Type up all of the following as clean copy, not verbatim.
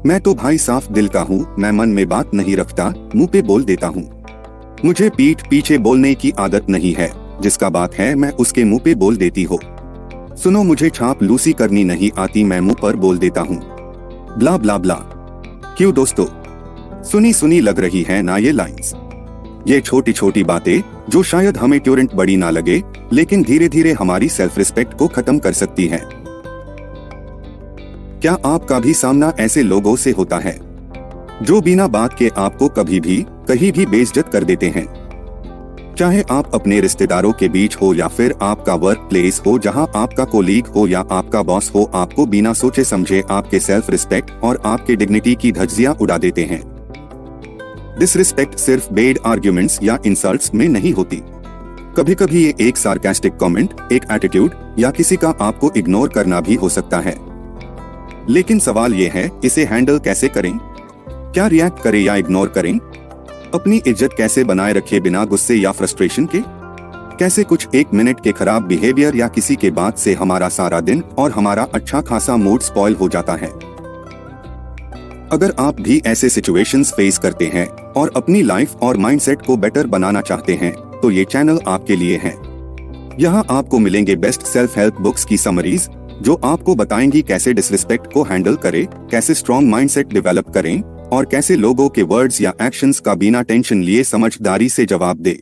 मैं तो भाई साफ दिल का हूँ, मैं मन में बात नहीं रखता, मुंह पे बोल देता हूँ। मुझे पीठ पीछे बोलने की आदत नहीं है, जिसका बात है मैं उसके मुंह पे बोल देती हो। सुनो मुझे छाप लूसी करनी नहीं आती, मैं मुंह पर बोल देता हूँ। ब्ला ब्ला ब्ला। क्यों दोस्तों, सुनी सुनी लग रही है ना ये लाइंस? ये छोटी छोटी बातें जो शायद हमें ट्यूरेंट बड़ी ना लगे, लेकिन धीरे धीरे हमारी सेल्फ रिस्पेक्ट को खत्म कर सकती है। क्या आपका भी सामना ऐसे लोगों से होता है जो बिना बात के आपको कभी भी कहीं भी बेइज्जत कर देते हैं? चाहे आप अपने रिश्तेदारों के बीच हो या फिर आपका वर्क प्लेस हो, जहां आपका कोलीग हो या आपका बॉस हो, आपको बिना सोचे समझे आपके सेल्फ रिस्पेक्ट और आपके डिग्निटी की धज्जियां उड़ा देते हैं। डिसरिस्पेक्ट सिर्फ बेड आर्ग्यूमेंट्स या इंसल्ट्स में नहीं होती। कभी कभी ये एक सार्कास्टिक कमेंट, एक एटीट्यूड या किसी का आपको इग्नोर करना भी हो सकता है। लेकिन सवाल ये है, इसे हैंडल कैसे करें? क्या रिएक्ट करें या इग्नोर करें? अपनी इज्जत कैसे बनाए रखें बिना गुस्से या फ्रस्ट्रेशन के? कैसे कुछ एक मिनट के खराब बिहेवियर या किसी के बात से हमारा सारा दिन और हमारा अच्छा खासा मूड स्पॉइल हो जाता है? अगर आप भी ऐसे सिचुएशंस फेस करते हैं और अपनी लाइफ और माइंडसेट को बेटर बनाना चाहते हैं, तो ये चैनल आपके लिए है। यहाँ आपको मिलेंगे बेस्ट सेल्फ हेल्प बुक्स की समरीज जो आपको बताएंगी कैसे डिसरिस्पेक्ट को हैंडल करें, कैसे स्ट्रॉन्ग माइंडसेट डेवलप करें और कैसे लोगों के वर्ड्स या एक्शंस का बिना टेंशन लिए समझदारी से जवाब दे।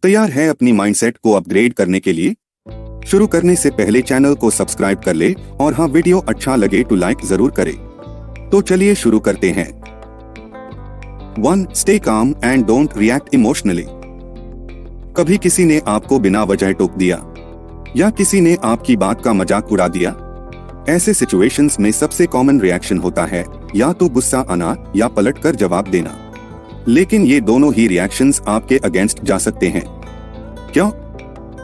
तैयार है अपनी माइंडसेट को अपग्रेड करने के लिए? शुरू करने से पहले चैनल को सब्सक्राइब कर ले और हाँ, वीडियो अच्छा लगे तो लाइक जरूर करें। तो चलिए शुरू करते हैं। 1. Stay calm and don't react emotionally. कभी किसी ने आपको बिना वजह टोक दिया या किसी ने आपकी बात का मजाक उड़ा दिया? ऐसे सिचुएशंस में सबसे कॉमन रिएक्शन होता है या तो गुस्सा आना या पलटकर जवाब देना। लेकिन ये दोनों ही रिएक्शंस आपके अगेंस्ट जा सकते हैं। क्यों?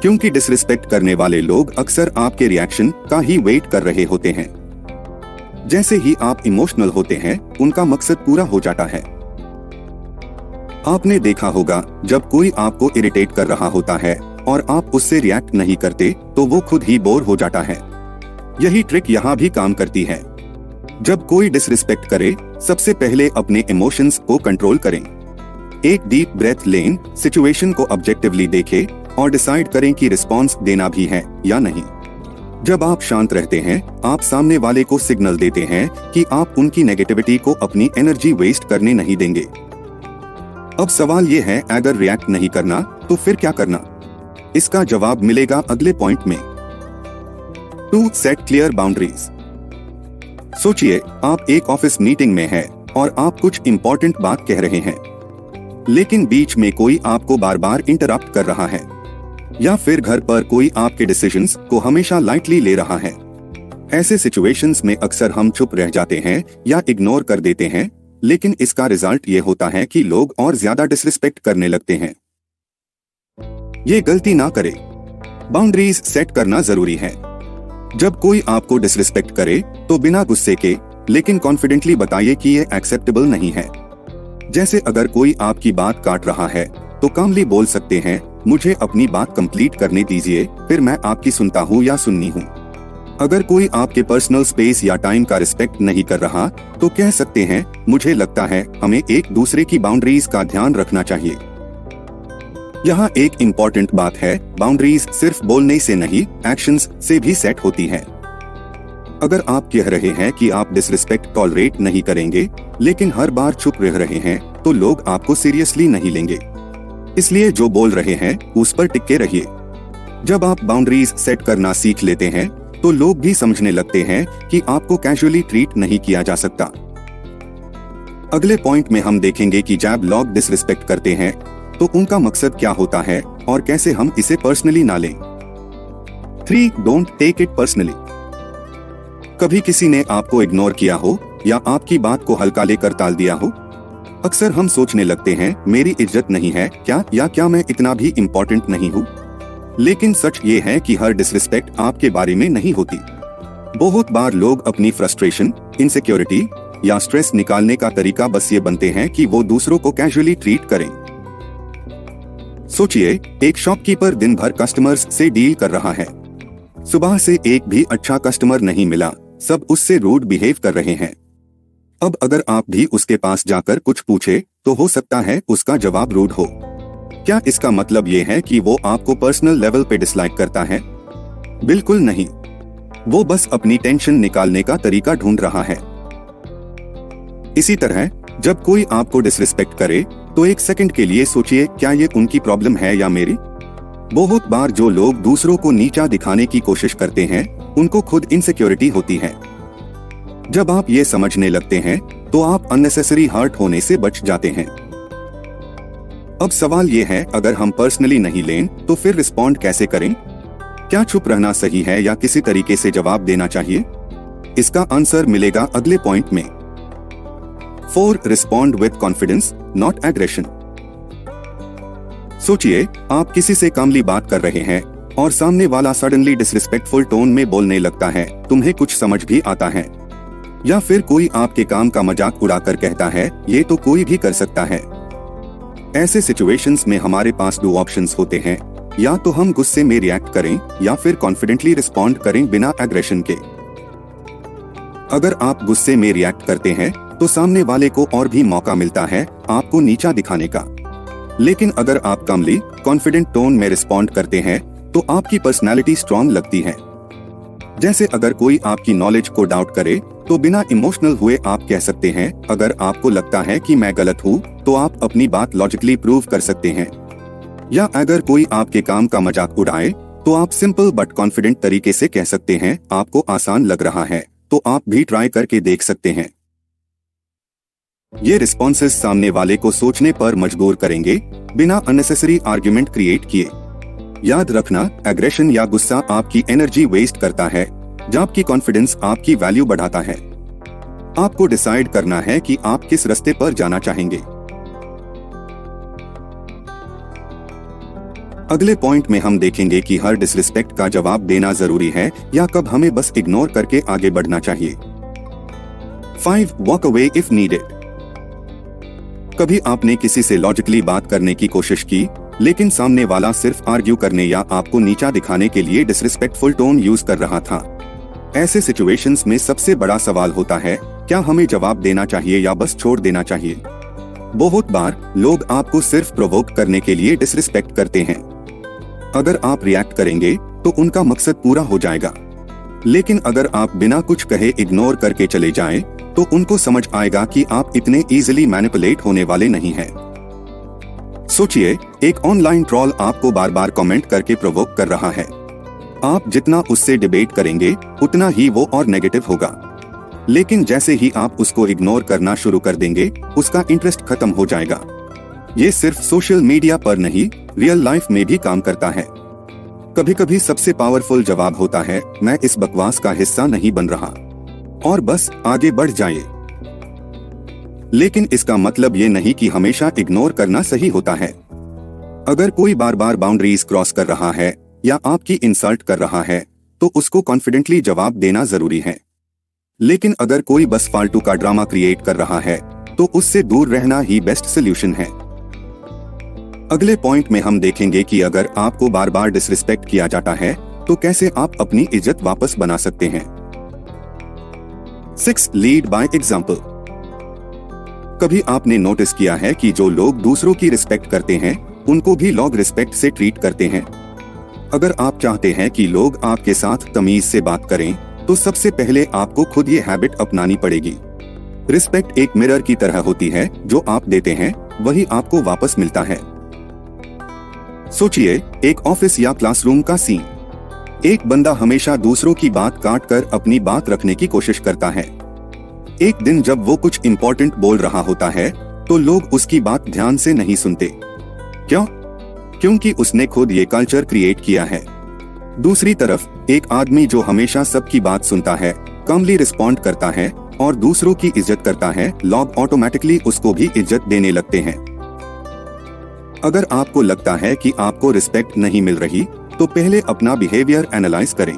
क्योंकि डिसरिस्पेक्ट करने वाले लोग अक्सर आपके रिएक्शन का ही वेट कर रहे होते हैं। जैसे ही आप इमोशनल होते हैं, उनका मकसद पूरा हो जाता है। आपने देखा होगा, जब कोई आपको इरिटेट कर रहा होता है और आप उससे रिएक्ट नहीं करते, तो वो खुद ही बोर हो जाता है। यही ट्रिक यहाँ भी काम करती है। जब कोई डिसरिस्पेक्ट करे, सबसे पहले अपने इमोशंस को कंट्रोल करें। एक डीप ब्रेथ लें, सिचुएशन को ऑब्जेक्टिवली देखें और डिसाइड करें कि रिस्पॉन्स देना भी है या नहीं। जब आप शांत रहते हैं, आप सामने वाले को सिग्नल देते हैं कि आप उनकी नेगेटिविटी को अपनी एनर्जी वेस्ट करने नहीं देंगे। अब सवाल ये है, अगर रिएक्ट नहीं करना तो फिर क्या करना? इसका जवाब मिलेगा अगले पॉइंट में। 2. Set clear boundaries. सोचिए, आप एक ऑफिस मीटिंग में हैं और आप कुछ इंपॉर्टेंट बात कह रहे हैं, लेकिन बीच में कोई आपको बार बार इंटरप्ट कर रहा है, या फिर घर पर कोई आपके डिसीजंस को हमेशा लाइटली ले रहा है। ऐसे सिचुएशंस में अक्सर हम चुप रह जाते हैं या इग्नोर कर देते हैं, लेकिन इसका रिजल्ट ये होता है कि लोग और ज्यादा डिसरिस्पेक्ट करने लगते हैं। ये गलती ना करें। बाउंड्रीज सेट करना जरूरी है। जब कोई आपको डिसरिस्पेक्ट करे, तो बिना गुस्से के लेकिन कॉन्फिडेंटली बताइए कि ये एक्सेप्टेबल नहीं है। जैसे अगर कोई आपकी बात काट रहा है, तो कामली बोल सकते हैं, मुझे अपनी बात कंप्लीट करने दीजिए, फिर मैं आपकी सुनता हूँ या सुननी हूँ। अगर कोई आपके पर्सनल स्पेस या टाइम का रिस्पेक्ट नहीं कर रहा, तो कह सकते हैं, मुझे लगता है हमें एक दूसरे की बाउंड्रीज का ध्यान रखना चाहिए। यहाँ एक इम्पॉर्टेंट बात है, बाउंड्रीज सिर्फ बोलने से नहीं, एक्शंस से भी सेट होती है। अगर आप कह रहे हैं कि आप डिसरिस्पेक्ट टॉलरेट नहीं करेंगे, लेकिन हर बार चुप रह रहे हैं, तो लोग आपको सीरियसली नहीं लेंगे। इसलिए जो बोल रहे हैं उस पर टिके रहिए। जब आप बाउंड्रीज सेट करना सीख लेते हैं, तो लोग भी समझने लगते हैं कि आपको कैजुअली ट्रीट नहीं किया जा सकता। अगले पॉइंट में हम देखेंगे कि जब लोग डिसरिस्पेक्ट करते हैं, तो उनका मकसद क्या होता है और कैसे हम इसे पर्सनली ना लें। 3. Don't take it personally. कभी किसी ने आपको इग्नोर किया हो या आपकी बात को हल्का लेकर टाल दिया हो? अक्सर हम सोचने लगते हैं, मेरी इज्जत नहीं है क्या, या क्या मैं इतना भी इम्पोर्टेंट नहीं हूँ? लेकिन सच ये है कि हर डिसरिस्पेक्ट आपके बारे में नहीं होती। बहुत बार लोग अपनी फ्रस्ट्रेशन, इनसिक्योरिटी या स्ट्रेस निकालने का तरीका बस ये बनते हैं कि वो दूसरों को कैजुअली ट्रीट करें। सोचिए, एक शॉपकीपर दिन भर कस्टमर्स से डील कर रहा है। सुबह से एक भी अच्छा कस्टमर नहीं मिला, सब उससे रूड बिहेव कर रहे हैं। अब अगर आप भी उसके पास जाकर कुछ पूछे तो हो सकता है उसका जवाब रूड हो। क्या इसका मतलब ये है कि वो आपको पर्सनल लेवल पे डिसलाइक करता है? बिल्कुल नहीं। वो बस अपनी टेंशन निकालने का तरीका ढूंढ रहा है। इसी तरह जब कोई आपको डिसरिस्पेक्ट करे तो एक सेकंड के लिए सोचिए, क्या ये उनकी प्रॉब्लम है या मेरी? बहुत बार जो लोग दूसरों को नीचा दिखाने की कोशिश करते हैं उनको खुद इनसिक्योरिटी होती है। जब आप ये समझने लगते हैं तो आप अननेसेसरी हर्ट होने से बच जाते हैं। अब सवाल ये है, अगर हम पर्सनली नहीं लें तो फिर रिस्पॉन्ड कैसे करें? क्या चुप रहना सही है या किसी तरीके से जवाब देना चाहिए? इसका आंसर मिलेगा अगले पॉइंट में। 4. Respond with confidence, not aggression. सोचिए, आप किसी से कामली बात कर रहे हैं और सामने वाला सडनली डिसरिस्पेक्टफुल टोन में बोलने लगता है, तुम्हें कुछ समझ भी आता है? या फिर कोई आपके काम का मजाक उड़ाकर कहता है, ये तो कोई भी कर सकता है। ऐसे सिचुएशंस में हमारे पास 2 ऑप्शंस होते हैं, या तो हम गुस्से में रिएक्ट करें या फिर कॉन्फिडेंटली रिस्पॉन्ड करें बिना एग्रेशन के। अगर आप गुस्से में रिएक्ट करते हैं तो सामने वाले को और भी मौका मिलता है आपको नीचा दिखाने का। लेकिन अगर आप कमली कॉन्फिडेंट टोन में रिस्पॉन्ड करते हैं तो आपकी पर्सनालिटी स्ट्रांग लगती है। जैसे अगर कोई आपकी नॉलेज को डाउट करे तो बिना इमोशनल हुए आप कह सकते हैं, अगर आपको लगता है कि मैं गलत हूँ तो आप अपनी बात लॉजिकली प्रूव कर सकते हैं। या अगर कोई आपके काम का मजाक उड़ाए तो आप सिंपल बट कॉन्फिडेंट तरीके से कह सकते हैं, आपको आसान लग रहा है तो आप भी ट्राई करके देख सकते हैं। ये रिस्पॉन्सेस सामने वाले को सोचने पर मजबूर करेंगे बिना अननेसेसरी आर्ग्यूमेंट क्रिएट किए। याद रखना, एग्रेशन या गुस्सा आपकी एनर्जी वेस्ट करता है, जबकि कॉन्फिडेंस आपकी वैल्यू बढ़ाता है। आपको डिसाइड करना है कि आप किस रास्ते पर जाना चाहेंगे। अगले पॉइंट में हम देखेंगे कि हर डिसरिस्पेक्ट का जवाब देना जरूरी है या कब हमें बस इग्नोर करके आगे बढ़ना चाहिए। 5. Walk away if needed. कभी आपने किसी से लॉजिकली बात करने की कोशिश की लेकिन सामने वाला सिर्फ आर्ग्यू करने या आपको नीचा दिखाने के लिए डिसरिस्पेक्टफुल टोन यूज कर रहा था। ऐसे सिचुएशंस में सबसे बड़ा सवाल होता है, क्या हमें जवाब देना चाहिए या बस छोड़ देना चाहिए? बहुत बार लोग आपको सिर्फ प्रोवोक करने के लिए डिसरिस्पेक्ट करते हैं। अगर आप रिएक्ट करेंगे तो उनका मकसद पूरा हो जाएगा, लेकिन अगर आप बिना कुछ कहे इग्नोर करके चले जाएं, तो उनको समझ आएगा कि आप इतने इजीली मैनिपुलेट होने वाले नहीं हैं। सोचिए, एक ऑनलाइन ट्रोल आपको बार बार कमेंट करके प्रोवोक कर रहा है। आप जितना उससे डिबेट करेंगे उतना ही वो और नेगेटिव होगा। लेकिन जैसे ही आप उसको इग्नोर करना शुरू कर देंगे, उसका इंटरेस्ट खत्म हो जाएगा। ये सिर्फ सोशल मीडिया पर नहीं, रियल लाइफ में भी काम करता है। कभी कभी सबसे पावरफुल जवाब होता है, मैं इस बकवास का हिस्सा नहीं बन रहा, और बस आगे बढ़ जाइए। लेकिन इसका मतलब ये नहीं कि हमेशा इग्नोर करना सही होता है। अगर कोई बार बार बाउंड्रीज क्रॉस कर रहा है या आपकी इंसल्ट कर रहा है तो उसको कॉन्फिडेंटली जवाब देना जरूरी है। लेकिन अगर कोई बस फालतू का ड्रामा क्रिएट कर रहा है तो उससे दूर रहना ही बेस्ट सोल्यूशन है। अगले पॉइंट में हम देखेंगे कि अगर आपको बार बार डिसरिस्पेक्ट किया जाता है तो कैसे आप अपनी इज्जत वापस बना सकते हैं। 6. Lead by example. कभी आपने नोटिस किया है कि जो लोग दूसरों की रिस्पेक्ट करते हैं उनको भी लोग रिस्पेक्ट से ट्रीट करते हैं। अगर आप चाहते हैं कि लोग आपके साथ तमीज से बात करें तो सबसे पहले आपको खुद ये हैबिट अपनानी पड़ेगी। रिस्पेक्ट एक मिरर की तरह होती है, जो आप देते हैं वही आपको वापस मिलता है। सोचिए, एक ऑफिस या क्लासरूम का सीन। एक बंदा हमेशा दूसरों की बात काट कर अपनी बात रखने की कोशिश करता है। एक दिन जब वो कुछ इम्पोर्टेंट बोल रहा होता है तो लोग उसकी बात ध्यान से नहीं सुनते। क्यों? क्योंकि उसने खुद ये कल्चर क्रिएट किया है। दूसरी तरफ एक आदमी जो हमेशा सबकी बात सुनता है, कमली रिस्पॉन्ड करता है और दूसरों की इज्जत करता है, लोग ऑटोमेटिकली उसको भी इज्जत देने लगते हैं। अगर आपको लगता है कि आपको रिस्पेक्ट नहीं मिल रही तो पहले अपना बिहेवियर एनालाइज करें।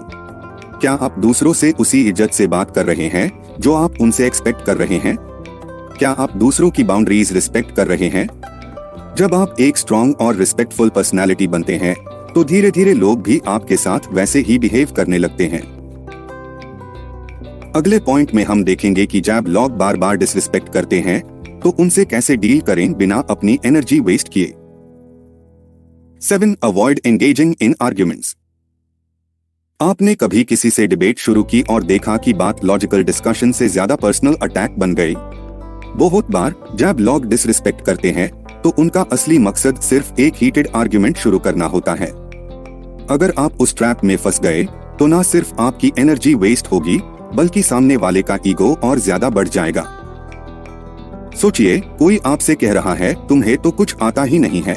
क्या आप दूसरों से उसी इज्जत से बात कर रहे हैं जो आप उनसे एक्सपेक्ट कर रहे हैं? क्या आप दूसरों की बाउंड्रीज रिस्पेक्ट कर रहे हैं? जब आप एक स्ट्रॉन्ग और रिस्पेक्टफुल पर्सनैलिटी बनते हैं तो धीरे धीरे लोग भी आपके साथ वैसे ही बिहेव करने लगते हैं। अगले पॉइंट में हम देखेंगे कि जब लोग बार बार डिसरिस्पेक्ट करते हैं तो उनसे कैसे डील करें बिना अपनी एनर्जी वेस्ट किए। 7. Avoid engaging in arguments. आपने कभी किसी से डिबेट शुरू की और देखा कि बात लॉजिकल डिस्कशन से ज्यादा पर्सनल अटैक बन गई? बहुत बार जब लोग डिसरिस्पेक्ट करते हैं तो उनका असली मकसद सिर्फ एक हीटेड आर्ग्यूमेंट शुरू करना होता है। अगर आप उस ट्रैप में फंस गए तो ना सिर्फ आपकी एनर्जी वेस्ट होगी बल्कि सामने वाले का ईगो और ज्यादा बढ़ जाएगा। सोचिए, कोई आपसे कह रहा है तुम्हें तो कुछ आता ही नहीं है।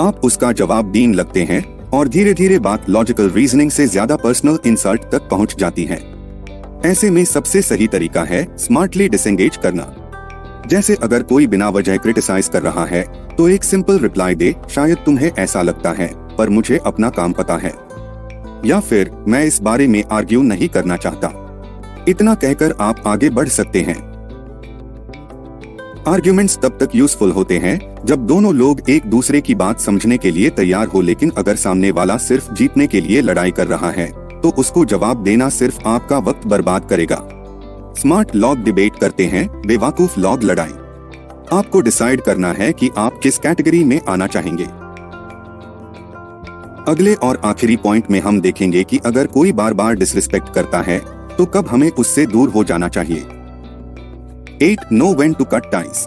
आप उसका जवाब देने लगते हैं और धीरे धीरे बात लॉजिकल रीजनिंग से ज्यादा पर्सनल इंसल्ट तक पहुंच जाती है। ऐसे में सबसे सही तरीका है स्मार्टली डिसएंगेज करना। जैसे अगर कोई बिना वजह क्रिटिसाइज कर रहा है तो एक सिंपल रिप्लाई दे, शायद तुम्हें ऐसा लगता है पर मुझे अपना काम पता है, या फिर मैं इस बारे में आर्ग्यू नहीं करना चाहता। इतना कहकर आप आगे बढ़ सकते हैं। आर्ग्यूमेंट्स तब तक यूजफुल होते हैं जब दोनों लोग एक दूसरे की बात समझने के लिए तैयार हो, लेकिन अगर सामने वाला सिर्फ जीतने के लिए लड़ाई कर रहा है तो उसको जवाब देना सिर्फ आपका वक्त बर्बाद करेगा। स्मार्ट लोग डिबेट करते हैं, बेवकूफ लोग लड़ाई। आपको डिसाइड करना है कि आप किस कैटेगरी में आना चाहेंगे। अगले और आखिरी पॉइंट में हम देखेंगे कि अगर कोई बार बार डिसरिस्पेक्ट करता है तो कब हमें उससे दूर हो जाना चाहिए। 8. Know when to cut ties.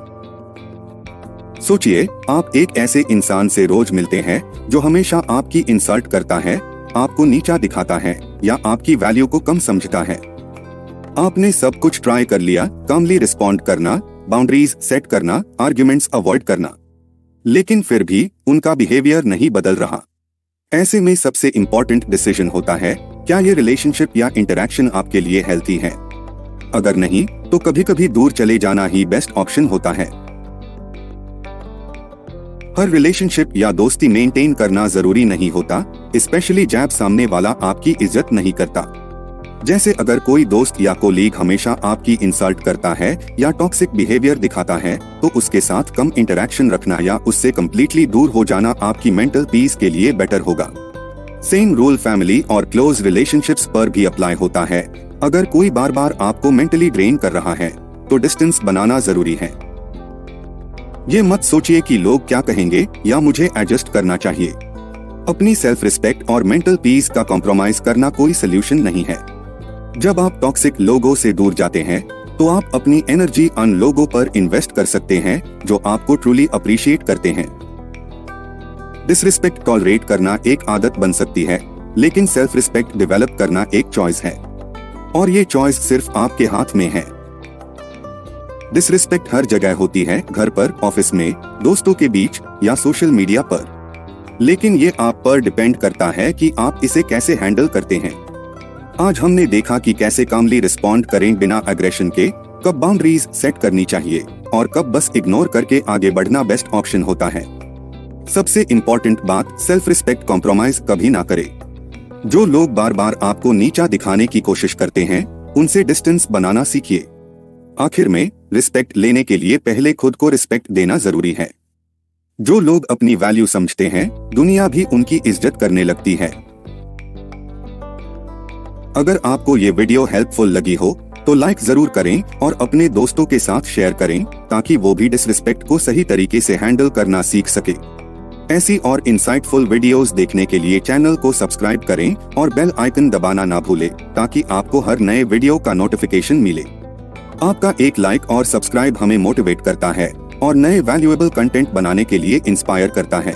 सोचिए, आप एक ऐसे इंसान से रोज मिलते हैं जो हमेशा आपकी इंसल्ट करता है, आपको नीचा दिखाता है या आपकी वैल्यू को कम समझता है। आपने सब कुछ ट्राई कर लिया, कामली रिस्पॉन्ड करना, बाउंड्रीज सेट करना, आर्ग्यूमेंट्स अवॉइड करना, लेकिन फिर भी उनका बिहेवियर नहीं बदल रहा। ऐसे में सबसे इंपॉर्टेंट डिसीजन होता है, क्या ये रिलेशनशिप या इंटरेक्शन आपके लिए हेल्थी है? अगर नहीं तो कभी कभी दूर चले जाना ही बेस्ट ऑप्शन होता है। हर रिलेशनशिप या दोस्ती मेंटेन करना जरूरी नहीं होता, स्पेशली जब सामने वाला आपकी इज्जत नहीं करता। जैसे अगर कोई दोस्त या कोलीग हमेशा आपकी इंसल्ट करता है या टॉक्सिक बिहेवियर दिखाता है तो उसके साथ कम इंटरेक्शन रखना या उससे कंप्लीटली दूर हो जाना आपकी मेंटल पीस के लिए बेटर होगा। सेम रूल फैमिली और क्लोज रिलेशनशिप्स पर भी अप्लाई होता है। अगर कोई बार बार आपको मेंटली ड्रेन कर रहा है तो डिस्टेंस बनाना जरूरी है। ये मत सोचिए कि लोग क्या कहेंगे या मुझे एडजस्ट करना चाहिए। अपनी सेल्फ रिस्पेक्ट और मेंटल पीस का कॉम्प्रोमाइज करना कोई सोल्यूशन नहीं है। जब आप टॉक्सिक लोगों से दूर जाते हैं तो आप अपनी एनर्जी उन लोगों पर इन्वेस्ट कर सकते हैं जो आपको ट्रूली अप्रिशिएट करते हैं। डिसरिस्पेक्ट टॉलरेट करना एक आदत बन सकती है, लेकिन सेल्फ रिस्पेक्ट डेवलप करना एक चॉइस है और ये चॉइस सिर्फ आपके हाथ में है। डिसरिस्पेक्ट हर जगह होती है, घर पर, ऑफिस में, दोस्तों के बीच या सोशल मीडिया पर, लेकिन ये आप पर डिपेंड करता है कि आप इसे कैसे हैंडल करते हैं। आज हमने देखा कि कैसे कामली रिस्पॉन्ड करें बिना एग्रेशन के, कब बाउंड्रीज सेट करनी चाहिए और कब बस इग्नोर करके आगे बढ़ना बेस्ट ऑप्शन होता है। सबसे इम्पोर्टेंट बात, सेल्फ रिस्पेक्ट कॉम्प्रोमाइज कभी ना करे। जो लोग बार बार आपको नीचा दिखाने की कोशिश करते हैं उनसे डिस्टेंस बनाना सीखिए। आखिर में, रिस्पेक्ट लेने के लिए पहले खुद को रिस्पेक्ट देना जरूरी है। जो लोग अपनी वैल्यू समझते हैं, दुनिया भी उनकी इज्जत करने लगती है। अगर आपको ये वीडियो हेल्पफुल लगी हो तो लाइक जरूर करें और अपने दोस्तों के साथ शेयर करें ताकि वो भी डिसरिस्पेक्ट को सही तरीके से हैंडल करना सीख सके। ऐसी और इंसाइटफुल वीडियोस देखने के लिए चैनल को सब्सक्राइब करें और बेल आइकन दबाना ना भूलें ताकि आपको हर नए वीडियो का नोटिफिकेशन मिले। आपका एक लाइक और सब्सक्राइब हमें मोटिवेट करता है और नए वैल्यूएबल कंटेंट बनाने के लिए इंस्पायर करता है।